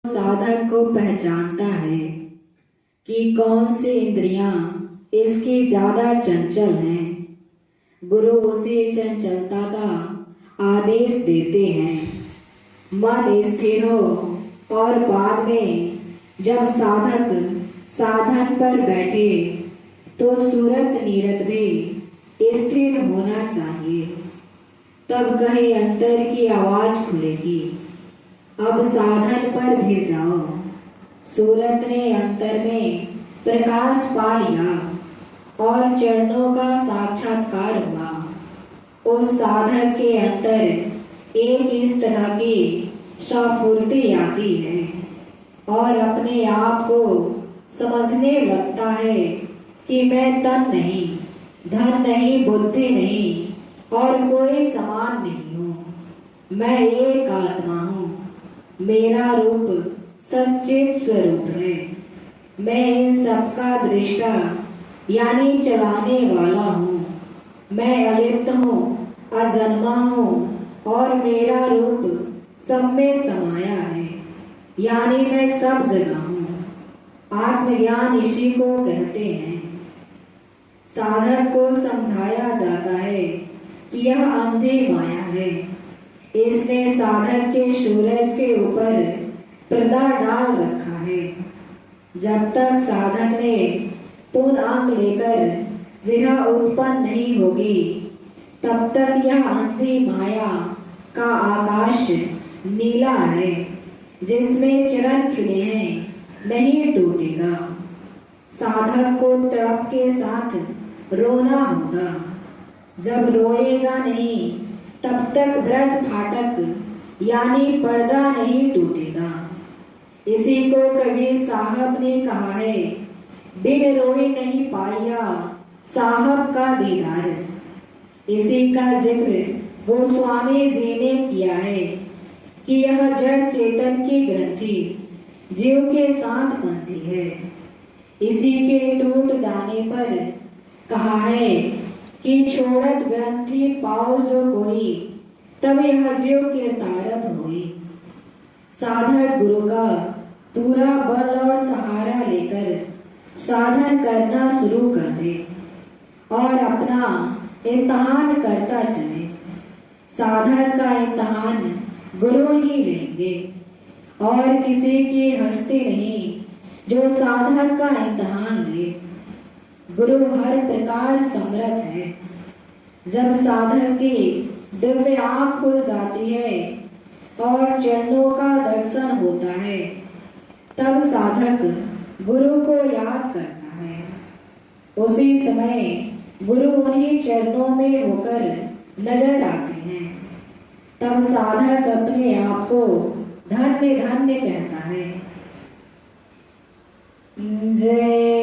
साधक को पहचानता है कि कौन सी इंद्रियां इसकी ज्यादा चंचल हैं। गुरु उसे चंचलता का आदेश देते हैं। मन स्थिर हो और बाद में जब साधक साधन पर बैठे तो सूरत नीरत भी स्थिर होना चाहिए। तब कहीं अंतर की आवाज खुलेगी, अब साधन पर भी जाओ। सूरत ने अंतर में प्रकाश पा लिया और चरणों का साक्षात्कार हुआ। उस साधक के अंतर एक इस तरह की स्फूर्ति आती है और अपने आप को समझने लगता है कि मैं तन नहीं, धन नहीं, बुद्धि नहीं और कोई समान नहीं हूँ। मैं एक आत्मा हूँ। मेरा रूप सच्चित स्वरूप है। मैं इन सबका दृष्टा यानी चलाने वाला हूँ। मैं अलिप्त हूँ, अजन्मा हूँ और मेरा रूप सब में समाया है, यानी मैं सब जगह हूँ। आत्मज्ञान इसी को कहते हैं। साधक को समझाया जाता है कि यह अंधी माया है। इसने साधक के सूरत के ऊपर पर्दा डाल रखा है। जब तक साधक में पूर्ण अंग लेकर विरह उत्पन्न नहीं होगी, तब तक यह अंधी माया का आकाश नीला है जिसमें चरण खिले हैं, नहीं टूटेगा। साधक को तड़प के साथ रोना होगा। जब रोएगा नहीं, तब तक ब्रज फाटक यानी पर्दा नहीं टूटेगा। इसी को कबीर साहब ने कहा है, बिन रोए नहीं पाया साहब का दीदार। इसी का जिक्र गोस्वामी जी ने किया है कि यह जड़ चेतन की ग्रंथि जीव के साथ बनती है। इसी के टूट जाने पर कहा है कि छोड़त ग्रंथि पाओ जो कोई, तब यह जीव के तारत होई। साधक गुरु का पूरा बल और सहारा लेकर साधन करना शुरू कर दे और अपना इम्तहान करता चले। साधक का इम्तहान गुरु ही लेंगे और किसी की हस्ती नहीं जो साधक का इम्तहान ले। गुरु हर प्रकार समर्थ है। जब साधक की दिव्य आंख खुल जाती है और चरणों का दर्शन होता है, तब साधक गुरु को याद करता है। उसी समय गुरु उन्हीं चरणों में होकर नजर आते हैं। तब साधक अपने आप को धन्य धन्य कहता है। जय